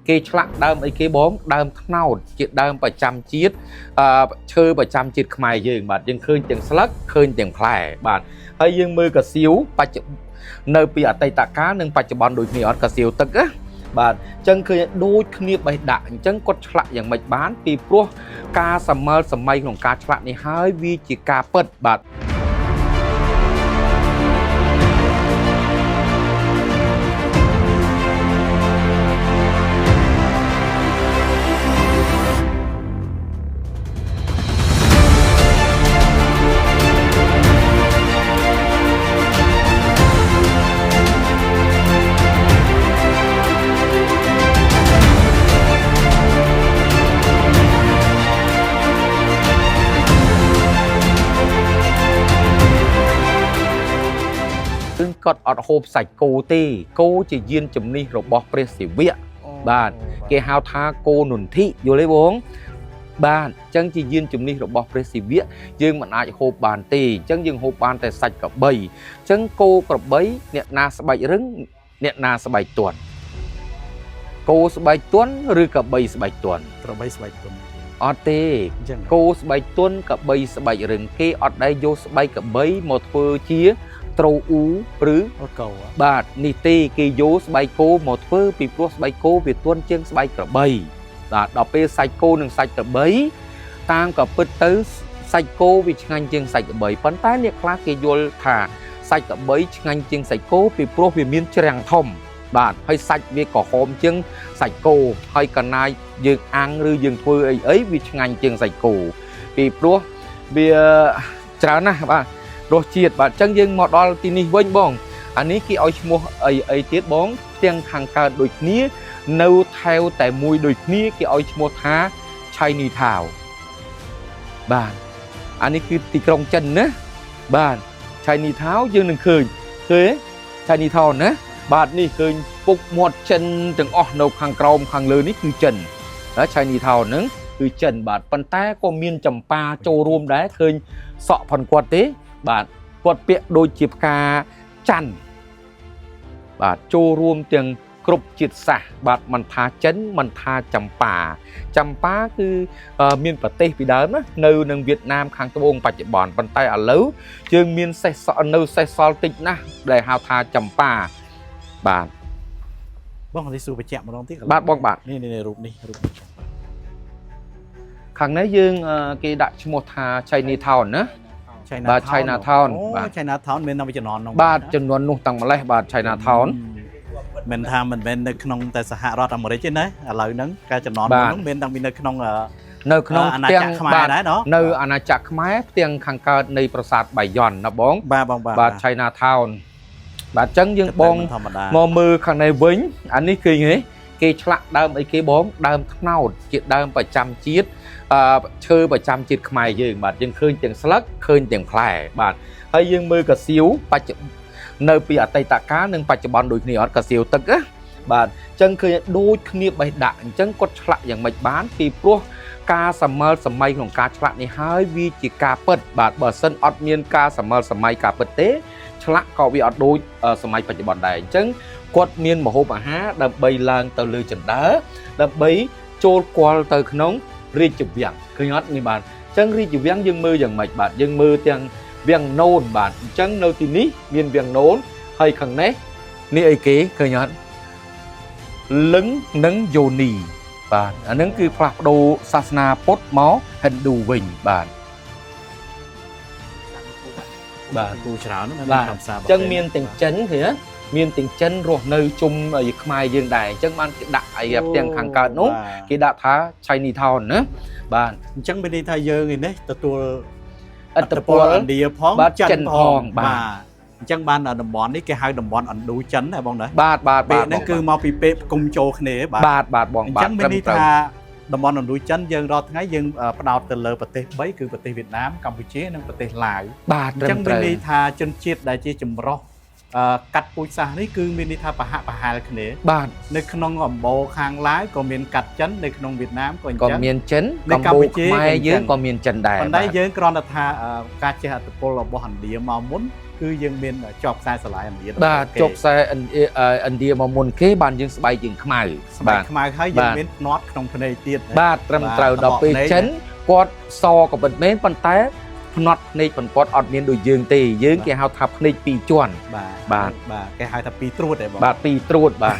គេឆ្លាក់ដើមអីគេបងដើមថ្នោតជាដើមប្រចាំជាតិឈើប្រចាំជាតិខ្មែរយើងបាទយើងឃើញទាំងស្លឹកឃើញទាំងផ្លែបាទហើយយើងមើលកាសៀវបច្ចុប្បន្ននៅពីអតីតកាលនិងបច្ចុប្បន្នដូចគ្នាអត់កាសៀវទឹកណាបាទអញ្ចឹងឃើញដូចគ្នាបេះដាក់អញ្ចឹងគាត់ឆ្លាក់យ៉ាងម៉េចបានពីព្រោះការសម័យក្នុងការឆ្លាក់នេះហើយវាជាការពិតបាទគាត់អត់ហូបសាច់គោទេគោជាយានជំនិះរបស់ព្រះសិវៈបាទគេហៅថាគោនន្ទិយល់ទេបងបាទអញ្ចឹងជាយានជំនិះរបស់ព្រះសិវៈយើងមិនអាចហូបបានទេអញ្ចឹងយើងហូបបានតែសាច់ក្របីអញ្ចឹងគោក្របីអ្នកណាស្បែករឹងអ្នកណាស្បែកទន់គោស្បែកទន់ឬក្របីស្បែកទន់ក្របីស្បែកទន់អត់ទេគោស្បែកទន់ក្របីស្បែករឹងគេអត់ដែលយកស្បែកក្របីមកធ្វើជាត្រូវអ៊ូឬកោបាទនេះទេគេយកស្បែកគោមកធ្វើពីព្រោះស្បែកគោវាទន់ជាងស្បែកក្របីបាទដល់ពេលសាច់គោនិងសាច់ក្របីតាមក៏ពិតទៅសាច់គោវាឆ្ងាញ់ជាងសាច់ក្របីប៉ុន្តែអ្នកខ្លះគេយល់ថាសាច់ក្របីឆ្ងាញ់ជាងសាច់គោពីព្រោះវាមានច្រាំងធំបាទហើយសាច់វាក៏ហូមជាងសាច់គោហើយកណាយយើងអាំងឬយើងធ្វើអីវាឆ្ងាញ់ជាងសាច់គោពីព្រោះវាច្រើនណាស់បាទរសជាតិបាទអញ្ចឹងយើងមកដល់ទីនេះវិញបងអានេះគេឲ្យឈ្មោះអីទៀតបងទាំងខាងកើតដូចគ្នានៅថែវតែមួយដូចគ្នាគេឲ្យឈ្មោះថា Chinese Town បាទអានេះគឺទីក្រុងចិនណាបាទ Chinese Town យើងនឹងឃើញ Chinese Town ណាបាទនេះឃើញពុកមាត់ចិនទាំងអស់នៅខាងក្រោមខាងលើនេះគឺចិនហើយ Chinese Town ហ្នឹងគឺចិនបាទប៉ុន្តែក៏មានចម្ប៉ាចូលរួមដែរឃើញសក់ផនគាត់ទេបាទគាត់ពាក់ដូចជាផ្កាច័ន្ទបាទចូលរួមទាំងគ្រប់ជាតិសាសន៍បាទមិនថាចិនមិនថាចម្ប៉ាគឺមានប្រទេសពីដើមណានៅនឹងវៀតណាមខាងត្បូងបច្ចុប្បន្នប៉ុន្តែឥឡូវយើងមានសេសសល់តិចណាស់ដែលហៅថាចម្ប៉ាបាទបងនេះសួរបញ្ជាក់ម្ដងទៀតបាទបងបាទនេះរូបនេះខាងនេះយើងគេដាក់ឈ្មោះថា Chinese Town ណាបាទ China Town បាទ China Town មាននៅចំនួននោះបាទចំនួននោះតាំងម្លេះបាទ China Town មិនថាមិនមែននៅក្នុងតែសហរដ្ឋអាមេរិកទេណាឥឡូវហ្នឹងការចំនួននោះមានតាំងពីនៅក្នុងអាណាចក្រខ្មែរដែរណនៅអាណាចក្រខ្មែរផ្ទាំងខាងកើតនៃប្រាសាទបាយ័នណាបងបាទ China Town បាទអញ្ចឹងយើងបងមកមើលខាងនេះវិញអានេះគឺគេឆ្លាក់ដើមអីគេបងដើមថ្នោតជាដើមប្រចាំជាតិឈើប្រចាំជាតិខ្មែរយើងបាទយើងឃើញទាំងស្លឹកឃើញទាំងផ្លែបាទហើយយើងមើលកាសៀវបច្ចុប្បន្ននៅពីអតីតកាលនិងបច្ចុប្បន្នដូចគ្នាអត់កាសៀវទឹកណាបាទអញ្ចឹងឃើញដូចគ្នាបេះដាក់អញ្ចឹងគាត់ឆ្លាក់យ៉ាងម៉េចបានពីព្រោះការសម័យក្នុងការឆ្លាក់នេះហើយវាជាការពិតបាទបើសិនអត់មានការសម័យការពិតទេឆ្លាក់ក៏វាអត់ដូចសម័យបច្ចុប្បន្នដែរអញ្ចឹងគាត់មានម្ហូបអាហារដើម្បីឡើងទៅលើជណ្ដើរដើម្បីចូលគាល់ទៅក្នុងរាជវាំងឃើញអត់នេះបាទអញ្ចឹងរាជវាំងយើងមើលយ៉ាងម៉េចបាទយើងមើលទាំងវាំងនោនបាទអញ្ចឹងនៅទីនេះមានវាំងនោនហើយខាងនេះអីគេឃើញអត់លឹងនិងយោនីបាទអានឹងគឺផ្លាស់ប្ដូរសាសនាពុទ្ធមកហិណ្ឌូវិញបាទគូច្រើនណាស់បាទអញ្ចឹងមានទាំងចិនទេមានទាំងចិនរស់នៅជុំខ្មែរយើងដែរអញ្ចឹងបានគេដាក់អីផ្ទាំងខាងកើតនោះគេដាក់ថា Chinese Town ណាបាទអញ្ចឹងមានន័យថាយើងនេះទទួលឥទ្ធិពលឥណ្ឌាផងចិនផងបាទអញ្ចឹងបានតំបន់នេះគេហៅតំបន់ឥណ្ឌូចិនដែរបងណាបាទពេលហ្នឹងគឺមកពីពេលគុំចូលគ្នាបាទបងអញ្ចឹងមានន័យថាតំបន់ឥណ្ឌូចិនយើងរាល់ថ្ងៃយើងផ្ដោតទៅលើប្រទេស3គឺប្រទេសវៀតណាមកម្ពុជានិងប្រទេសឡាវបាទអញ្ចឹងមានន័យថាជនជាតិដែលជាចម្រុះ កាត់ពូជសាសនេះគឺមានន័យថាប្រហាក់ប្រហែលគ្នា បាទ នៅក្នុងអំបូរខាងឡាយក៏មានកាត់ចិននៅក្នុងវៀតណាមក៏អញ្ចឹង ក៏មានចិន នៅ កម្ កម្ ពុជា ពុជា ខ្មែរយើងក៏មានចិនដែរ ប៉ុន្តែយើងគ្រាន់តែថាការចេះអត្តពលរបស់ឥណ្ឌាមកមុនគឺយើងមានជាប់ខ្សែស្រឡាយឥណ្ឌា បាទជប់ខ្សែឥណ្ឌាមកមុនគេបានយើងស្បែកយើងខ្មៅ ស្បែកខ្មៅហើយយើងមានភ្នាត់ក្នុងភ្នែកទៀត បាទត្រឹមត្រូវដល់ពេលចិនគាត់សក៏ពិតមែនប៉ុន្តែភ្នាត់ភ្នែកប៉ុនគាត់អត់មានដូចយើងទេយើងគេហៅថាភ្នែកពីរជាន់ បាទគេហៅថាពីរត្រួតទេបង បាទពីរត្រួតបាទ